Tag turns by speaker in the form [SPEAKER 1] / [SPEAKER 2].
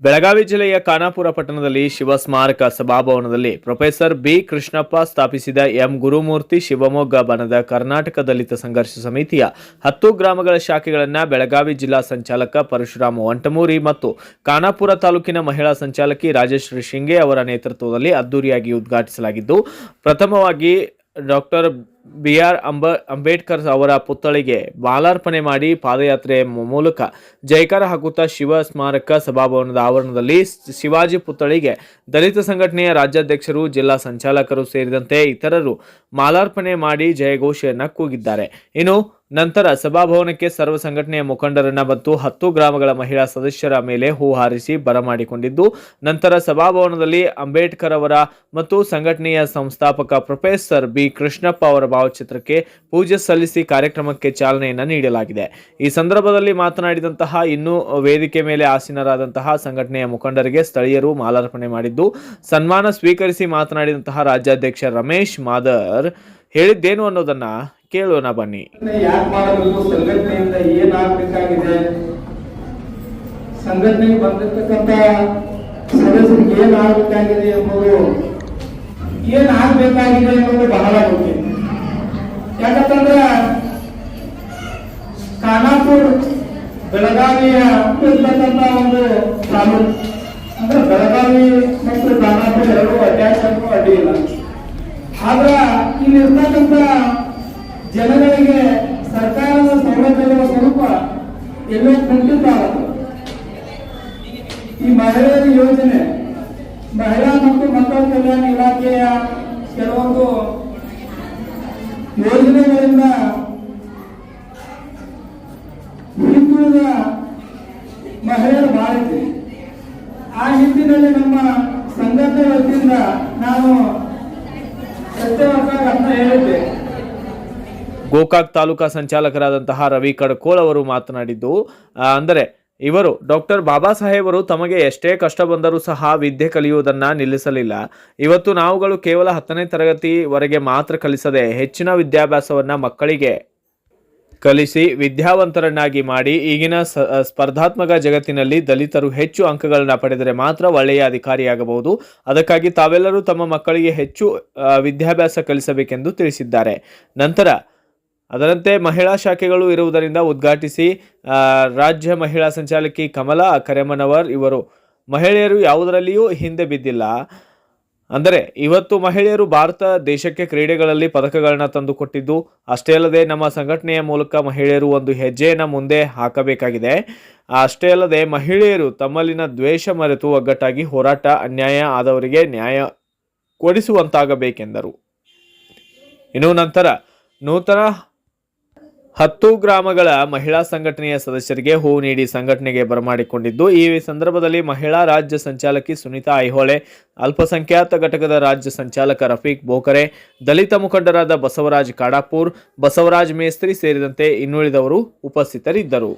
[SPEAKER 1] ಬೆಳಗಾವಿ ಜಿಲ್ಲೆಯ ಖಾನಾಪುರ ಪಟ್ಟಣದಲ್ಲಿ ಶಿವ ಸ್ಮಾರಕ ಸಭಾಭವನದಲ್ಲಿ ಪ್ರೊಫೆಸರ್ ಬಿ ಕೃಷ್ಣಪ್ಪ ಸ್ಥಾಪಿಸಿದ ಎಂ ಗುರುಮೂರ್ತಿ ಶಿವಮೊಗ್ಗ ಬಣದ ಕರ್ನಾಟಕ ದಲಿತ ಸಂಘರ್ಷ ಸಮಿತಿಯ 10 ಗ್ರಾಮಗಳ ಶಾಖೆಗಳನ್ನು ಬೆಳಗಾವಿ ಜಿಲ್ಲಾ ಸಂಚಾಲಕ ಪರಶುರಾಮ ವಂಟಮೂರಿ ಮತ್ತು ಖಾನಾಪುರ ತಾಲೂಕಿನ ಮಹಿಳಾ ಸಂಚಾಲಕಿ ರಾಜಶ್ರೀ ಶಿಂಗೆ ಅವರ ನೇತೃತ್ವದಲ್ಲಿ ಅದ್ದೂರಿಯಾಗಿ ಉದ್ಘಾಟಿಸಲಾಗಿದ್ದು, ಪ್ರಥಮವಾಗಿ ಡಾಕ್ಟರ್ ಬಿ.ಆರ್. ಅಂಬೇಡ್ಕರ್ ಅವರ ಪುತ್ಥಳಿಗೆ ಮಾಲಾರ್ಪಣೆ ಮಾಡಿ ಪಾದಯಾತ್ರೆ ಮೂಲಕ ಜೈಕಾರ ಹಾಕುತ್ತಾ ಶಿವ ಸ್ಮಾರಕ ಸಭಾಭವನದ ಆವರಣದಲ್ಲಿ ಶಿವಾಜಿ ಪುತ್ಥಳಿಗೆ ದಲಿತ ಸಂಘಟನೆಯ ರಾಜ್ಯಾಧ್ಯಕ್ಷರು, ಜಿಲ್ಲಾ ಸಂಚಾಲಕರು ಸೇರಿದಂತೆ ಇತರರು ಮಾಲಾರ್ಪಣೆ ಮಾಡಿ ಜಯಘೋಷೆಯನ್ನ ಕೂಗಿದ್ದಾರೆ. ಇನ್ನು ನಂತರ ಸಭಾಭವನಕ್ಕೆ ಸರ್ವ ಸಂಘಟನೆಯ ಮುಖಂಡರನ್ನ ಮತ್ತು 10 ಗ್ರಾಮಗಳ ಮಹಿಳಾ ಸದಸ್ಯರ ಮೇಲೆ ಹೂ ಹಾರಿಸಿ ಬರಮಾಡಿಕೊಂಡಿದ್ದು, ನಂತರ ಸಭಾಭವನದಲ್ಲಿ ಅಂಬೇಡ್ಕರ್ ಅವರ ಮತ್ತು ಸಂಘಟನೆಯ ಸಂಸ್ಥಾಪಕ ಪ್ರೊಫೆಸರ್ ಬಿ ಕೃಷ್ಣಪ್ಪ ಅವರ ಭಾವಚಿತ್ರಕ್ಕೆ ಪೂಜೆ ಸಲ್ಲಿಸಿ ಕಾರ್ಯಕ್ರಮಕ್ಕೆ ಚಾಲನೆಯನ್ನು ನೀಡಲಾಗಿದೆ. ಈ ಸಂದರ್ಭದಲ್ಲಿ ಮಾತನಾಡಿದಂತಹ ಇನ್ನೂ ವೇದಿಕೆ ಮೇಲೆ ಆಸೀನರಾದಂತಹ ಸಂಘಟನೆಯ ಮುಖಂಡರಿಗೆ ಸ್ಥಳೀಯರು ಮಾಲಾರ್ಪಣೆ ಮಾಡಿದ್ದು, ಸನ್ಮಾನ ಸ್ವೀಕರಿಸಿ ಮಾತನಾಡಿದಂತಹ ರಾಜ್ಯಾಧ್ಯಕ್ಷ ರಮೇಶ್ ಮಾದರ್ ಹೇಳಿದ್ದೇನು ಅನ್ನೋದನ್ನ ಕೇಳೋಣ ಬನ್ನಿ.
[SPEAKER 2] ಯಾಕೆ ಮಾಡಬೇಕು, ಸಂಘಟನೆಯಿಂದ ಏನಾಗಬೇಕಾಗಿದೆ, ಸಂಘಟನೆಗೆ ಬಂದಿರತಕ್ಕಂತ ಸದಸ್ಯರಿಗೆ ಏನಾಗಬೇಕಾಗಿದೆ ಎಂಬುದು ಏನಾಗಬೇಕಾಗಿದೆ ಎಂಬುದು ಬಹಳ ಮುಖ್ಯ. ಯಾಕಂತಂದ್ರೆ ಖಾನಾಪುರ ಬೆಳಗಾವಿಯ ಇರ್ತಕ್ಕಂತ ಒಂದು ತಾಲೂಕು ಅಂದ್ರೆ ಬೆಳಗಾವಿ ಮತ್ತು ಖಾನಾಪುರ ಎರಡು ಅಟ್ಯಾಚ್ ಅಡ್ಡಿ ಇಲ್ಲ. ಆದ್ರ ಇಲ್ಲಿ ಇರ್ತಕ್ಕಂಥ ಜನಗಳಿಗೆ ಸರ್ಕಾರದ ಸೌಲಭ್ಯಗಳ ಸ್ವರೂಪ ಎಲ್ಲೋ ಕುಂಠಿತ ಆಗುತ್ತೆ. ಈ ಮಹಿಳೆಯರ ಯೋಜನೆ, ಮಹಿಳಾ ಮತ್ತು ಮಕ್ಕಳ ಕಲ್ಯಾಣ ಇಲಾಖೆಯ ಕೆಲವೊಂದು ಯೋಜನೆಗಳಿಂದ ಹಿಂದುಳಿದ ಮಹಿಳೆಯರು ಬಾಳಿದೆ. ಆ ನಿಟ್ಟಿನಲ್ಲಿ ನಮ್ಮ ಸಂಘಟನೆ ವತಿಯಿಂದ ನಾನು ಸತ್ಯವಂತ ಅಂತ ಹೇಳಿದ್ದೆ.
[SPEAKER 1] ಗೋಕಾಕ್ ತಾಲೂಕಾ ಸಂಚಾಲಕರಾದಂತಹ ರವಿ ಕಡ್ಕೋಳ್ ಅವರು ಮಾತನಾಡಿದ್ದು, ಅಂದರೆ ಇವರು ಡಾಕ್ಟರ್ ಬಾಬಾ ಸಾಹೇಬರು ತಮಗೆ ಎಷ್ಟೇ ಕಷ್ಟ ಬಂದರೂ ಸಹ ವಿದ್ಯೆ ಕಲಿಯುವುದನ್ನ ನಿಲ್ಲಿಸಲಿಲ್ಲ. ಇವತ್ತು ನಾವುಗಳು ಕೇವಲ 10ನೇ ತರಗತಿವರೆಗೆ ಮಾತ್ರ ಕಲಿಸದೆ ಹೆಚ್ಚಿನ ವಿದ್ಯಾಭ್ಯಾಸವನ್ನ ಮಕ್ಕಳಿಗೆ ಕಲಿಸಿ ವಿದ್ಯಾವಂತರನ್ನಾಗಿ ಮಾಡಿ ಈಗಿನ ಸ್ಪರ್ಧಾತ್ಮಕ ಜಗತ್ತಿನಲ್ಲಿ ದಲಿತರು ಹೆಚ್ಚು ಅಂಕಗಳನ್ನ ಪಡೆದರೆ ಮಾತ್ರ ಒಳ್ಳೆಯ ಅಧಿಕಾರಿಯಾಗಬಹುದು. ಅದಕ್ಕಾಗಿ ತಾವೆಲ್ಲರೂ ತಮ್ಮ ಮಕ್ಕಳಿಗೆ ಹೆಚ್ಚು ವಿದ್ಯಾಭ್ಯಾಸ ಕಲಿಸಬೇಕೆಂದು ತಿಳಿಸಿದ್ದಾರೆ. ನಂತರ ಅದರಂತೆ ಮಹಿಳಾ ಶಾಖೆಗಳು ಇರುವುದರಿಂದ ಉದ್ಘಾಟಿಸಿ ರಾಜ್ಯ ಮಹಿಳಾ ಸಂಚಾಲಕಿ ಕಮಲಾ ಕರೆಮನವರ್ ಇವರು ಮಹಿಳೆಯರು ಯಾವುದರಲ್ಲಿಯೂ ಹಿಂದೆ ಬಿದ್ದಿಲ್ಲ. ಅಂದರೆ ಇವತ್ತು ಮಹಿಳೆಯರು ಭಾರತ ದೇಶಕ್ಕೆ ಕ್ರೀಡೆಗಳಲ್ಲಿ ಪದಕಗಳನ್ನ ತಂದುಕೊಟ್ಟಿದ್ದು ಅಷ್ಟೇ ಅಲ್ಲದೆ ನಮ್ಮ ಸಂಘಟನೆಯ ಮೂಲಕ ಮಹಿಳೆಯರು ಒಂದು ಹೆಜ್ಜೆಯನ್ನು ಮುಂದೆ ಹಾಕಬೇಕಾಗಿದೆ. ಅಷ್ಟೇ ಅಲ್ಲದೆ ಮಹಿಳೆಯರು ತಮ್ಮಲ್ಲಿನ ದ್ವೇಷ ಮರೆತು ಒಗ್ಗಟ್ಟಾಗಿ ಹೋರಾಟ, ಅನ್ಯಾಯ ಆದವರಿಗೆ ನ್ಯಾಯ ಕೊಡಿಸುವಂತಾಗಬೇಕೆಂದರು. ಇನ್ನು ನಂತರ ನೂತನ 10 ಗ್ರಾಮಗಳ ಮಹಿಳಾ ಸಂಘಟನೆಯ ಸದಸ್ಯರಿಗೆ ಹೂ ನೀಡಿ ಸಂಘಟನೆಗೆ ಬರಮಾಡಿಕೊಂಡಿದ್ದು, ಈ ಸಂದರ್ಭದಲ್ಲಿ ಮಹಿಳಾ ರಾಜ್ಯ ಸಂಚಾಲಕಿ ಸುನೀತಾ ಐಹೊಳೆ, ಅಲ್ಪಸಂಖ್ಯಾತ ಘಟಕದ ರಾಜ್ಯ ಸಂಚಾಲಕ ರಫೀಕ್ ಬೋಕರೆ, ದಲಿತ ಮುಖಂಡರಾದ ಬಸವರಾಜ್ ಕಾಡಾಪುರ್, ಬಸವರಾಜ್ ಮೇಸ್ತ್ರಿ ಸೇರಿದಂತೆ ಇನ್ನುಳಿದವರು ಉಪಸ್ಥಿತರಿದ್ದರು.